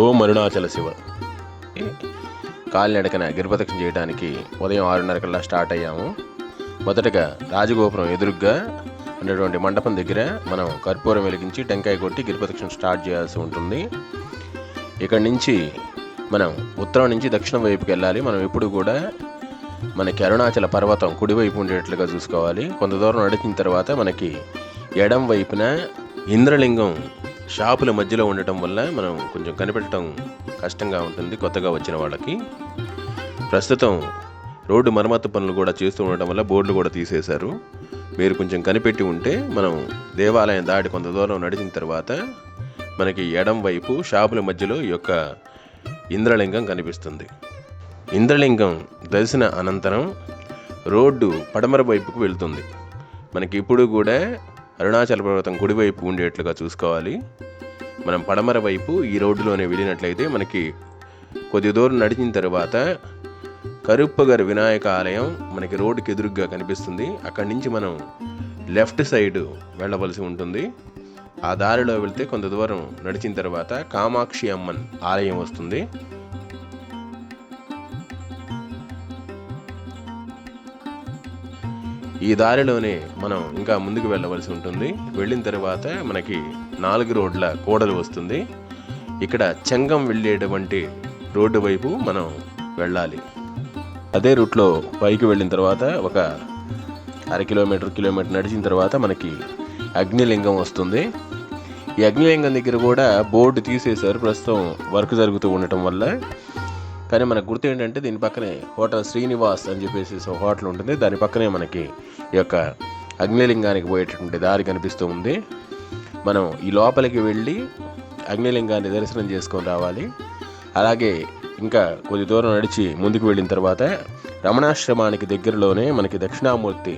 ఓం అరుణాచల శివ. కాలినడకన గిరిప్రదక్షిణ చేయడానికి ఉదయం 6:30 కల్లా స్టార్ట్ అయ్యాము. మొదటగా రాజగోపురం ఎదురుగ్గా ఉన్నటువంటి మండపం దగ్గర మనం కర్పూరం వెలిగించి టెంకాయ కొట్టి గిరిప్రదక్షిణ స్టార్ట్ చేయాల్సి ఉంటుంది. ఇక్కడి నుంచి మనం ఉత్తరం నుంచి దక్షిణం వైపుకి వెళ్ళాలి. మనం ఎప్పుడు కూడా మనకి అరుణాచల పర్వతం కుడివైపు ఉండేట్లుగా చూసుకోవాలి. కొంత దూరం నడిచిన తర్వాత మనకి ఎడం వైపున ఇంద్రలింగం షాపుల మధ్యలో ఉండటం వల్ల మనం కొంచెం కనిపెట్టడం కష్టంగా ఉంటుంది కొత్తగా వచ్చిన వాళ్ళకి. ప్రస్తుతం రోడ్డు మరమ్మతు పనులు కూడా చేస్తూ ఉండటం వల్ల బోర్డులు కూడా తీసేశారు. మీరు కొంచెం కనిపెట్టి ఉంటే మనం దేవాలయం దాటి కొంత దూరం నడిచిన తర్వాత మనకి ఎడం వైపు షాపుల మధ్యలో ఈ యొక్క ఇంద్రలింగం కనిపిస్తుంది. ఇంద్రలింగం దర్శన అనంతరం రోడ్డు పడమర వైపుకు వెళ్తుంది. మనకి ఇప్పుడు కూడా అరుణాచల పర్వతం కుడివైపు ఉండేట్లుగా చూసుకోవాలి. మనం పడమర వైపు ఈ రోడ్డులోనే వెళ్ళినట్లయితే మనకి కొద్ది దూరం నడిచిన తర్వాత కరుప్పగర్ వినాయక ఆలయం మనకి రోడ్డుకి ఎదురుగ్గా కనిపిస్తుంది. అక్కడి నుంచి మనం లెఫ్ట్ సైడ్ వెళ్ళవలసి ఉంటుంది. ఆ దారిలో వెళ్తే కొంత దూరం నడిచిన తర్వాత కామాక్షి అమ్మన్ ఆలయం వస్తుంది. ఈ దారిలోనే మనం ఇంకా ముందుకు వెళ్ళవలసి ఉంటుంది. వెళ్ళిన తర్వాత మనకి 4 రోడ్ల కూడలు వస్తుంది. ఇక్కడ చెంగం వెళ్ళేటువంటి రోడ్డు వైపు మనం వెళ్ళాలి. అదే రూట్లో పైకి వెళ్ళిన తర్వాత ఒక 1/2 కిలోమీటర్ నడిచిన తర్వాత మనకి అగ్నిలింగం వస్తుంది. ఈ అగ్నిలింగం దగ్గర కూడా బోర్డు తీసేశారు ప్రస్తుతం వర్క్ జరుగుతూ ఉండటం వల్ల. కానీ మనకు గుర్తు ఏంటంటే దీని పక్కనే హోటల్ శ్రీనివాస్ అని చెప్పేసి ఒక హోటల్ ఉంటుంది. దాని పక్కనే మనకి ఈ యొక్క అగ్నిలింగానికి పోయేటటువంటి దారి కనిపిస్తూ ఉంది. మనం ఈ లోపలికి వెళ్ళి అగ్నిలింగాన్ని దర్శనం చేసుకొని రావాలి. అలాగే ఇంకా కొద్ది దూరం నడిచి ముందుకు వెళ్ళిన తర్వాత రమణాశ్రమానికి దగ్గరలోనే మనకి దక్షిణామూర్తి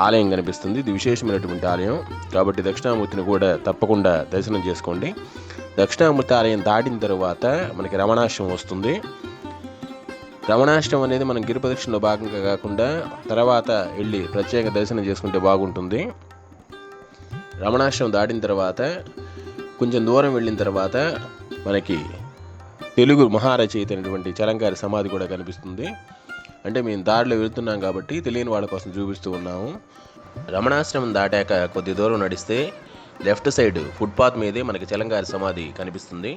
ఆలయం కనిపిస్తుంది. ఇది విశేషమైనటువంటి ఆలయం కాబట్టి దక్షిణామూర్తిని కూడా తప్పకుండా దర్శనం చేసుకోండి. దక్షిణామూర్తి ఆలయం దాటిన తర్వాత మనకి రమణాశ్రమం వస్తుంది. రమణాశ్రమం అనేది మనం గిరిప్రదక్షిణలో భాగంగా కాకుండా తర్వాత వెళ్ళి ప్రత్యేక దర్శనం చేసుకుంటే బాగుంటుంది. రమణాశ్రమం దాటిన తర్వాత కొంచెం దూరం వెళ్ళిన తర్వాత మనకి తెలుగు మహారచయిత అయినటువంటి చలంగారి సమాధి కూడా కనిపిస్తుంది. అంటే మేము దారిలో వెళ్తున్నాం కాబట్టి తెలియని వాళ్ళ కోసం చూపిస్తూ ఉన్నాము. రమణాశ్రమం దాటాక కొద్ది దూరం నడిస్తే లెఫ్ట్ సైడ్ ఫుట్పాత్ మీదే మనకి చలంగారి సమాధి కనిపిస్తుంది.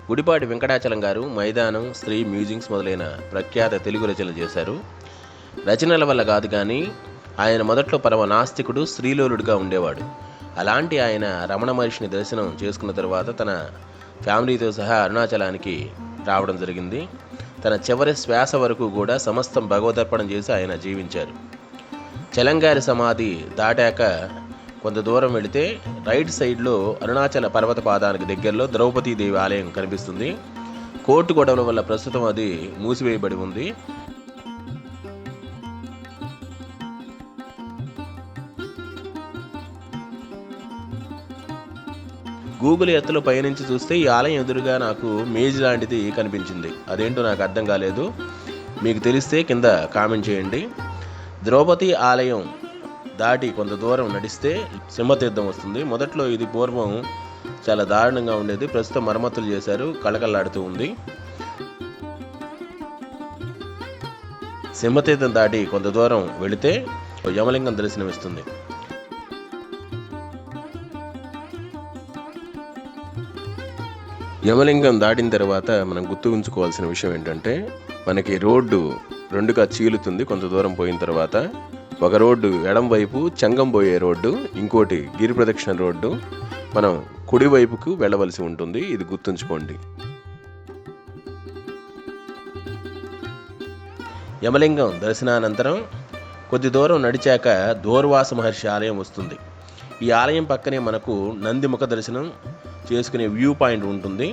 గుడిపాటి వెంకటాచలం గారు మైదానం, స్త్రీ, మ్యూజియంస్ మొదలైన ప్రఖ్యాత తెలుగు రచనలు చేశారు. రచనల వల్ల కాదు కానీ ఆయన మొదట్లో పరమ నాస్తికుడు, స్త్రీలోలుడుగా ఉండేవాడు. అలాంటి ఆయన రమణ మహర్షిని దర్శనం చేసుకున్న తర్వాత తన ఫ్యామిలీతో సహా అరుణాచలానికి రావడం జరిగింది. తన చివరి శ్వాస వరకు కూడా సమస్తం భగవదర్పణం చేసి ఆయన జీవించారు. చలంగారి సమాధి దాటాక కొంత దూరం వెళితే రైట్ సైడ్లో అరుణాచల పర్వత పాదానికి దగ్గరలో ద్రౌపదీదేవి ఆలయం కనిపిస్తుంది. కోర్టు గొడవల వల్ల ప్రస్తుతం అది మూసివేయబడి ఉంది. గూగుల్ ఎర్త్లో పైనుంచి చూస్తే ఈ ఆలయం ఎదురుగా నాకు మేజ్ లాంటిది కనిపించింది. అదేంటో నాకు అర్థం కాలేదు. మీకు తెలిస్తే కింద కామెంట్ చేయండి. ద్రౌపది ఆలయం దాటి కొంత దూరం నడిస్తే సింహతీర్థం వస్తుంది. మొదట్లో ఇది పూర్వం చాలా దారుణంగా ఉండేది. ప్రస్తుతం మరమ్మతులు చేశారు, కళకళలాడుతూ ఉంది. సింహతీర్థం దాటి కొంత దూరం వెళితే యమలింగం దర్శనమిస్తుంది. యమలింగం దాటిన తర్వాత మనం గుర్తుంచుకోవాల్సిన విషయం ఏంటంటే మనకి రోడ్డు 2గా చీలుతుంది. కొంత దూరం పోయిన తర్వాత ఒక రోడ్డు ఎడం వైపు చెంగం పోయే రోడ్డు, ఇంకోటి గిరి ప్రదక్షిణ రోడ్డు. మనం కుడి వైపుకు వెళ్ళవలసి ఉంటుంది. ఇది గుర్తుంచుకోండి. యమలింగం దర్శనానంతరం కొద్ది దూరం నడిచాక దూర్వాస మహర్షి ఆలయం వస్తుంది. ఈ ఆలయం పక్కనే మనకు నంది ముఖ దర్శనం చేసుకునే వ్యూ పాయింట్ ఉంటుంది.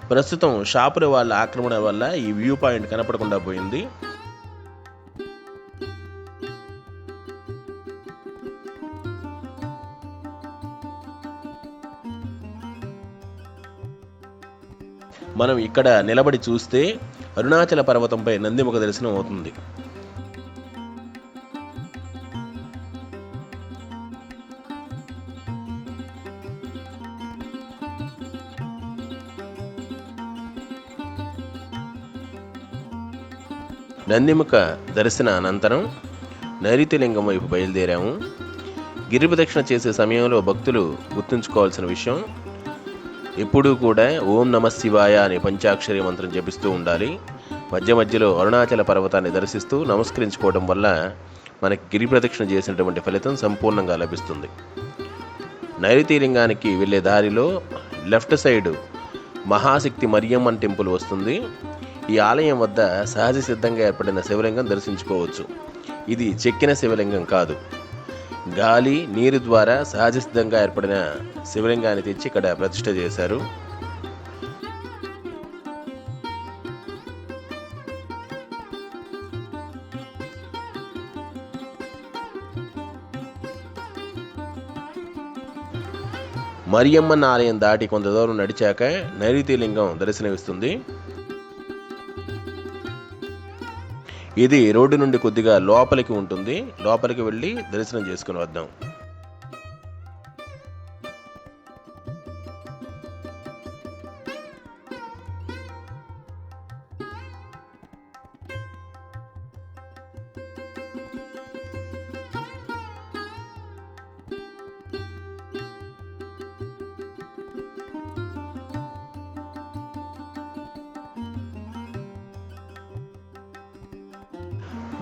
ప్రస్తుతం షాపుల వాళ్ళ ఆక్రమణ వల్ల ఈ వ్యూ పాయింట్ కనపడకుండా పోయింది. మనం ఇక్కడ నిలబడి చూస్తే అరుణాచల పర్వతంపై నందిముఖ దర్శనం అవుతుంది. నందిముఖ దర్శన అనంతరం నైరుతి లింగం వైపు బయలుదేరాము. గిరి ప్రదక్షిణ చేసే సమయంలో భక్తులు గుర్తుంచుకోవాల్సిన విషయం, ఎప్పుడూ కూడా ఓం నమ శివాయ అనే పంచాక్షరి మంత్రం జపిస్తూ ఉండాలి. మధ్య మధ్యలో అరుణాచల పర్వతాన్ని దర్శిస్తూ నమస్కరించుకోవడం వల్ల మనకి గిరి ప్రదక్షిణ చేసినటువంటి ఫలితం సంపూర్ణంగా లభిస్తుంది. నైరుతి లింగానికి వెళ్ళే దారిలో లెఫ్ట్ సైడ్ మహాశక్తి మరియమ్మన్ టెంపుల్ వస్తుంది. ఈ ఆలయం వద్ద సహజ సిద్ధంగా ఏర్పడిన శివలింగం దర్శించుకోవచ్చు. ఇది చెక్కిన శివలింగం కాదు, గాలి నీరు ద్వారా సహజ సిద్ధంగా ఏర్పడిన శివలింగాన్ని తెచ్చి ఇక్కడ ప్రతిష్ఠ చేశారు. మరియమ్మన్ ఆలయం దాటి కొంత దూరం నడిచాక నైరుతి లింగం దర్శనమిస్తుంది. ఇది రోడ్డు నుండి కొద్దిగా లోపలికి ఉంటుంది. లోపలికి వెళ్ళి దర్శనం చేసుకుని వద్దాం.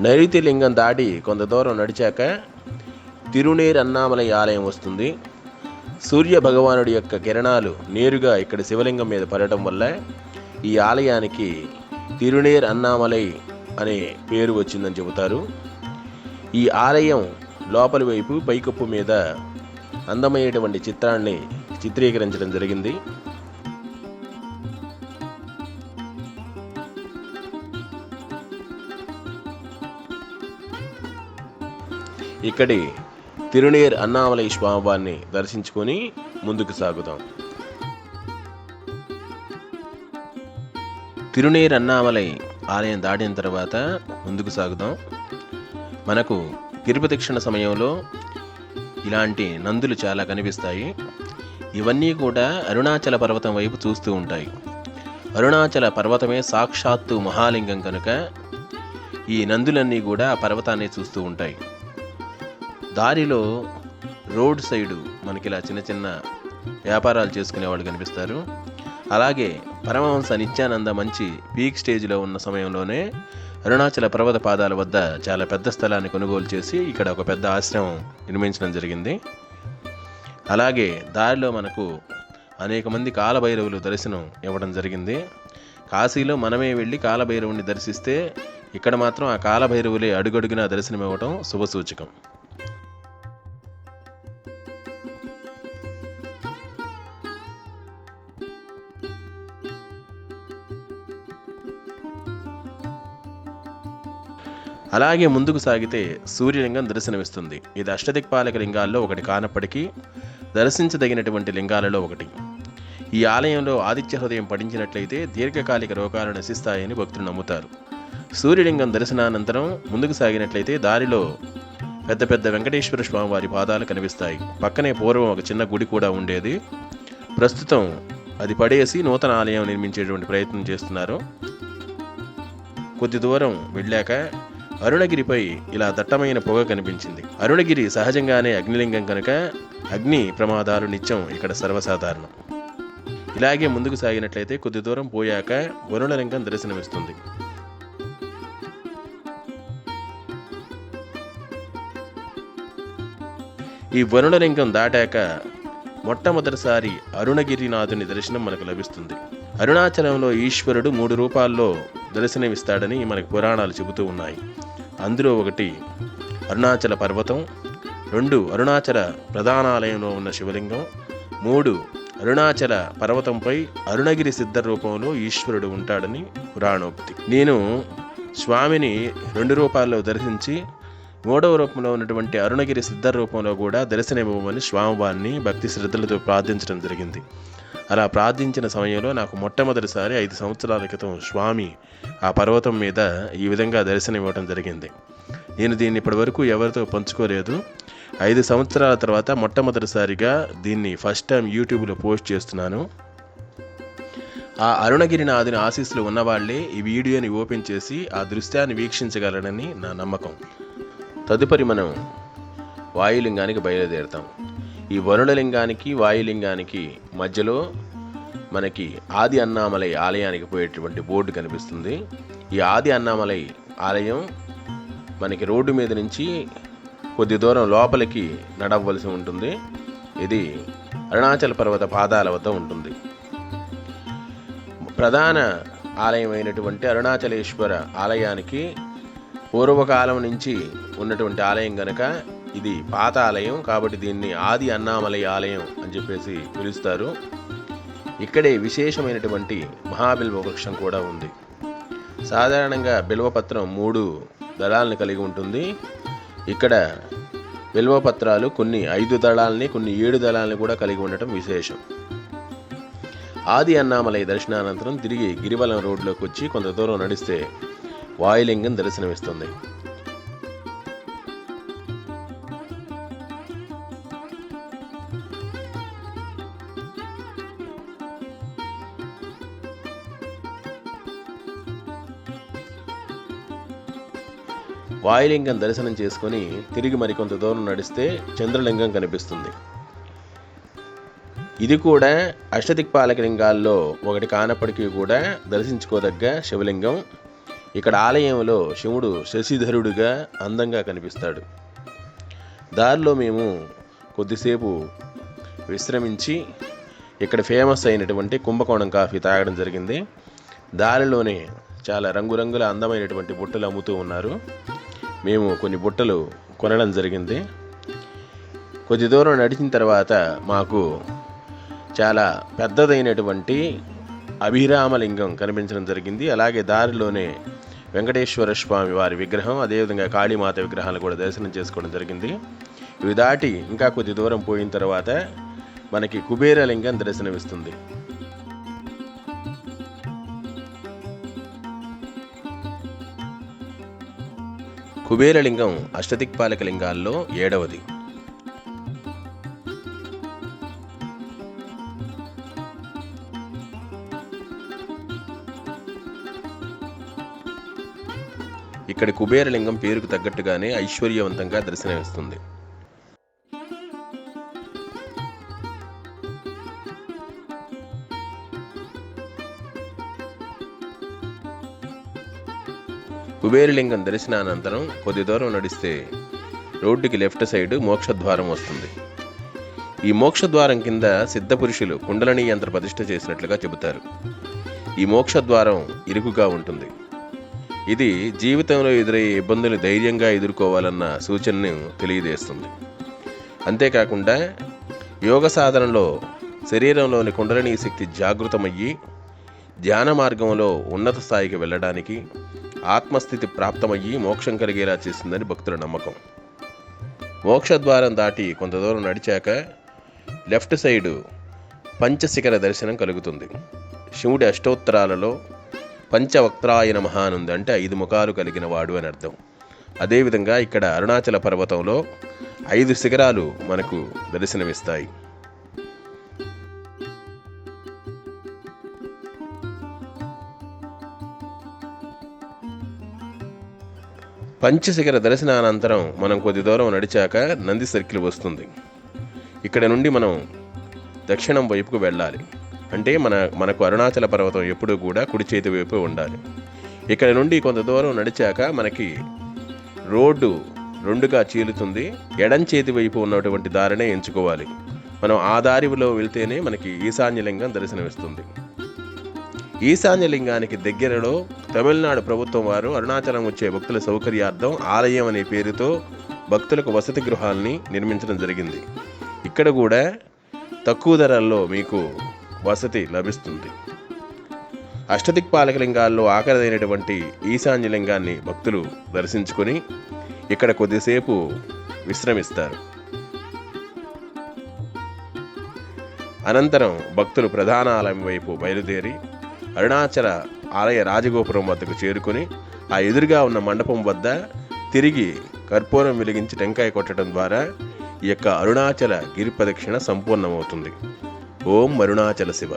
నైరుతి లింగం దాటి కొంత దూరం నడిచాక తిరునేర్ అన్నామలై ఆలయం వస్తుంది. సూర్య భగవానుడి యొక్క కిరణాలు నేరుగా ఇక్కడ శివలింగం మీద పడటం వల్ల ఈ ఆలయానికి తిరునేర్ అన్నామలై అనే పేరు వచ్చిందని చెబుతారు. ఈ ఆలయం లోపలి వైపు పైకప్పు మీద అందమైనటువంటి చిత్రాన్ని చిత్రీకరించడం జరిగింది. ఇక్కడి తిరునేర్ అన్నామలై స్వామివారిని దర్శించుకొని ముందుకు సాగుతాం. తిరునేర్ అన్నామలై ఆలయం దాటిన తర్వాత ముందుకు సాగుదాం. మనకు గిరి ప్రదక్షిణ సమయంలో ఇలాంటి నందులు చాలా కనిపిస్తాయి. ఇవన్నీ కూడా అరుణాచల పర్వతం వైపు చూస్తూ ఉంటాయి. అరుణాచల పర్వతమే సాక్షాత్తు మహాలింగం కనుక ఈ నందులన్నీ కూడా ఆ పర్వతాన్ని చూస్తూ ఉంటాయి. దారిలో రోడ్ సైడు మనకి ఇలా చిన్న చిన్న వ్యాపారాలు చేసుకునే వాళ్ళు కనిపిస్తారు. అలాగే పరమహంస నిత్యానంద మంచి పీక్ స్టేజ్లో ఉన్న సమయంలోనే అరుణాచల పర్వత పాదాల వద్ద చాలా పెద్ద స్థలాన్ని కొనుగోలు చేసి ఇక్కడ ఒక పెద్ద ఆశ్రమం నిర్మించడం జరిగింది. అలాగే దారిలో మనకు అనేక మంది కాలభైరవులు దర్శనం ఇవ్వడం జరిగింది. కాశీలో మనమే వెళ్ళి కాలభైరవుని దర్శిస్తే ఇక్కడ మాత్రం ఆ కాలభైరవులే అడుగడుగునా దర్శనం ఇవ్వడం శుభసూచకం. అలాగే ముందుకు సాగితే సూర్యలింగం దర్శనమిస్తుంది. ఇది అష్టదిక్పాలక లింగాల్లో ఒకటి కానప్పటికీ దర్శించదగినటువంటి లింగాలలో ఒకటి. ఈ ఆలయంలో ఆదిత్య హృదయం పఠించినట్లయితే దీర్ఘకాలిక రోగాలు నశిస్తాయని భక్తులు నమ్ముతారు. సూర్యలింగం దర్శనానంతరం ముందుకు సాగినట్లయితే దారిలో పెద్ద పెద్ద వెంకటేశ్వర స్వామి వారి పాదాలు కనిపిస్తాయి. పక్కనే పూర్వం ఒక చిన్న గుడి కూడా ఉండేది. ప్రస్తుతం అది పడేసి నూతన ఆలయం నిర్మించేటువంటి ప్రయత్నం చేస్తున్నారు. కొద్ది దూరం వెళ్ళాక అరుణగిరిపై ఇలా దట్టమైన పొగ కనిపించింది. అరుణగిరి సహజంగానే అగ్నిలింగం కనుక అగ్ని ప్రమాదాలు నిత్యం ఇక్కడ సర్వసాధారణం. ఇలాగే ముందుకు సాగినట్లయితే కొద్ది దూరం పోయాక వరుణలింగం దర్శనమిస్తుంది. ఈ వరుణలింగం దాటాక మొట్టమొదటిసారి అరుణగిరినాథుని దర్శనం మనకు లభిస్తుంది. అరుణాచలంలో ఈశ్వరుడు 3 రూపాల్లో దర్శనమిస్తాడని మనకు పురాణాలు చెబుతూ ఉన్నాయి. అందులో ఒకటి అరుణాచల పర్వతం, 2 అరుణాచల ప్రధానాలయంలో ఉన్న శివలింగం, 3 అరుణాచల పర్వతంపై అరుణగిరి సిద్ధ రూపంలో ఈశ్వరుడు ఉంటాడని పురాణోక్తి. నేను స్వామిని 2 రూపాల్లో దర్శించి 3వ రూపంలో ఉన్నటువంటి అరుణగిరి సిద్ధ రూపంలో కూడా దర్శనమివ్వమని స్వామివారిని భక్తి శ్రద్ధలతో ప్రార్థించడం జరిగింది. అలా ప్రార్థించిన సమయంలో నాకు మొట్టమొదటిసారి 5 సంవత్సరాల క్రితం స్వామి ఆ పర్వతం మీద ఈ విధంగా దర్శనం ఇవ్వడం జరిగింది. నేను దీన్ని ఇప్పటి వరకు ఎవరితో పంచుకోలేదు. 5 సంవత్సరాల తర్వాత మొట్టమొదటిసారిగా దీన్ని ఫస్ట్ టైం యూట్యూబ్లో పోస్ట్ చేస్తున్నాను. ఆ అరుణగిరినాథుని ఆశీస్సులు ఉన్నవాళ్లే ఈ వీడియోని ఓపెన్ చేసి ఆ దృశ్యాన్ని వీక్షించగలరని నా నమ్మకం. తదుపరి మనం వాయులింగానికి బయలుదేరుతాం. ఈ వరుణలింగానికి వాయులింగానికి మధ్యలో మనకి ఆది అన్నామలై ఆలయానికి పోయేటువంటి బోర్డు కనిపిస్తుంది. ఈ ఆది అన్నామలై ఆలయం మనకి రోడ్డు మీద నుంచి కొద్ది దూరం లోపలికి నడవలసి ఉంటుంది. ఇది అరుణాచల పర్వత పాదాల వద్ద ఉంటుంది. ప్రధాన ఆలయమైనటువంటి అరుణాచలేశ్వర ఆలయానికి పూర్వకాలం నుంచి ఉన్నటువంటి ఆలయం కనుక ఇది పాత ఆలయం కాబట్టి దీన్ని ఆది అన్నామలై ఆలయం అని చెప్పేసి పిలుస్తారు. ఇక్కడే విశేషమైనటువంటి మహాబిల్వ వృక్షం కూడా ఉంది. సాధారణంగా బిల్వపత్రం 3 దళాలను కలిగి ఉంటుంది. ఇక్కడ బిల్వపత్రాలు కొన్ని 5 దళాలని కొన్ని 7 దళాలని కూడా కలిగి ఉండటం విశేషం. ఆది అన్నామలై దర్శనానంతరం తిరిగి గిరివలం రోడ్లోకి వచ్చి కొంత దూరం నడిస్తే వాయులింగం దర్శనమిస్తుంది. వాయులింగం దర్శనం చేసుకొని తిరిగి మరికొంత దూరం నడిస్తే చంద్రలింగం కనిపిస్తుంది. ఇది కూడా అష్టదిక్పాలక లింగాల్లో ఒకటి కానప్పటికీ కూడా దర్శించుకోదగ్గ శివలింగం. ఇక్కడ ఆలయంలో శివుడు శశిధరుడుగా అందంగా కనిపిస్తాడు. దారిలో మేము కొద్దిసేపు విశ్రమించి ఇక్కడ ఫేమస్ అయినటువంటి కుంభకోణం కాఫీ తాగడం జరిగింది. దారిలోనే చాలా రంగురంగుల అందమైనటువంటి బుట్టలు అమ్ముతూ ఉన్నారు. మేము కొన్ని బుట్టలు కొనడం జరిగింది. కొద్ది దూరం నడిచిన తర్వాత మాకు చాలా పెద్దదైనటువంటి అభిరామలింగం కనిపించడం జరిగింది. అలాగే దారిలోనే వెంకటేశ్వర స్వామి వారి విగ్రహం, అదేవిధంగా కాళీమాత విగ్రహాలు కూడా దర్శనం చేసుకోవడం జరిగింది. ఇవి దాటి ఇంకా కొద్ది దూరం పోయిన తర్వాత మనకి కుబేరలింగం దర్శనమిస్తుంది. కుబేరలింగం అష్టదిక్పాలక లింగాల్లో 7వది. ఇక్కడి కుబేరలింగం పేరుకు తగ్గట్టుగానే ఐశ్వర్యవంతంగా దర్శనమిస్తుంది. కుబేరలింగం దర్శనానంతరం కొద్ది దూరం నడిస్తే రోడ్డుకి లెఫ్ట్ సైడ్ మోక్షద్వారం వస్తుంది. ఈ మోక్షద్వారం కింద సిద్ధపురుషులు కుండలిని యంత్ర ప్రతిష్ఠ చేసినట్లుగా చెబుతారు. ఈ మోక్షద్వారం ఇరుకుగా ఉంటుంది. ఇది జీవితంలో ఎదురయ్యే ఇబ్బందులు ధైర్యంగా ఎదుర్కోవాలన్న సూచనను తెలియజేస్తుంది. అంతేకాకుండా యోగ సాధనలో శరీరంలోని కుండలిని శక్తి జాగృతమయ్యి ధ్యాన మార్గంలో ఉన్నత స్థాయికి వెళ్ళడానికి ఆత్మస్థితి ప్రాప్తమయ్యి మోక్షం కలిగేలా చేస్తుందని భక్తుల నమ్మకం. మోక్షద్వారం దాటి కొంత దూరం నడిచాక లెఫ్ట్ సైడు పంచశిఖర దర్శనం కలుగుతుంది. శివుడి అష్టోత్తరాలలో పంచవక్త్రాయ నమః అనుంది, అంటే 5 ముఖాలు కలిగిన వాడు అని అర్థం. అదేవిధంగా ఇక్కడ అరుణాచల పర్వతంలో 5 శిఖరాలు మనకు దర్శనమిస్తాయి. పంచశిఖర దర్శనానంతరం మనం కొద్ది దూరం నడిచాక నంది సర్కిల్ వస్తుంది. ఇక్కడ నుండి మనం దక్షిణం వైపుకు వెళ్ళాలి. అంటే మనకు అరుణాచల పర్వతం ఎప్పుడూ కూడా కుడి చేతి వైపు ఉండాలి. ఇక్కడ నుండి కొంత దూరం నడిచాక మనకి రోడ్డు 2గా చీలుతుంది. ఎడం చేతి వైపు ఉన్నటువంటి దారినే ఎంచుకోవాలి. మనం ఆ దారిలో వెళ్తేనే మనకి ఈశాన్యలింగం దర్శనమిస్తుంది. ఈశాన్యలింగానికి దగ్గరలో తమిళనాడు ప్రభుత్వం వారు అరుణాచలం వచ్చే భక్తుల సౌకర్యార్థం ఆలయం అనే పేరుతో భక్తులకు వసతి గృహాల్ని నిర్మించడం జరిగింది. ఇక్కడ కూడా తక్కువ ధరల్లో మీకు వసతి లభిస్తుంది. అష్టదిక్పాలక లింగాల్లో ఆఖరిదైనటువంటి ఈశాన్యలింగాన్ని భక్తులు దర్శించుకొని ఇక్కడ కొద్దిసేపు విశ్రమిస్తారు. అనంతరం భక్తులు ప్రధాన ఆలయం వైపు బయలుదేరి అరుణాచల ఆలయ రాజగోపురం వద్దకు చేరుకొని ఆ ఎదురుగా ఉన్న మండపం వద్ద తిరిగి కర్పూరం వెలిగించి టెంకాయ కొట్టడం ద్వారా ఈ యొక్క అరుణాచల గిరి ప్రదక్షిణ సంపూర్ణమవుతుంది. ఓం అరుణాచల శివ.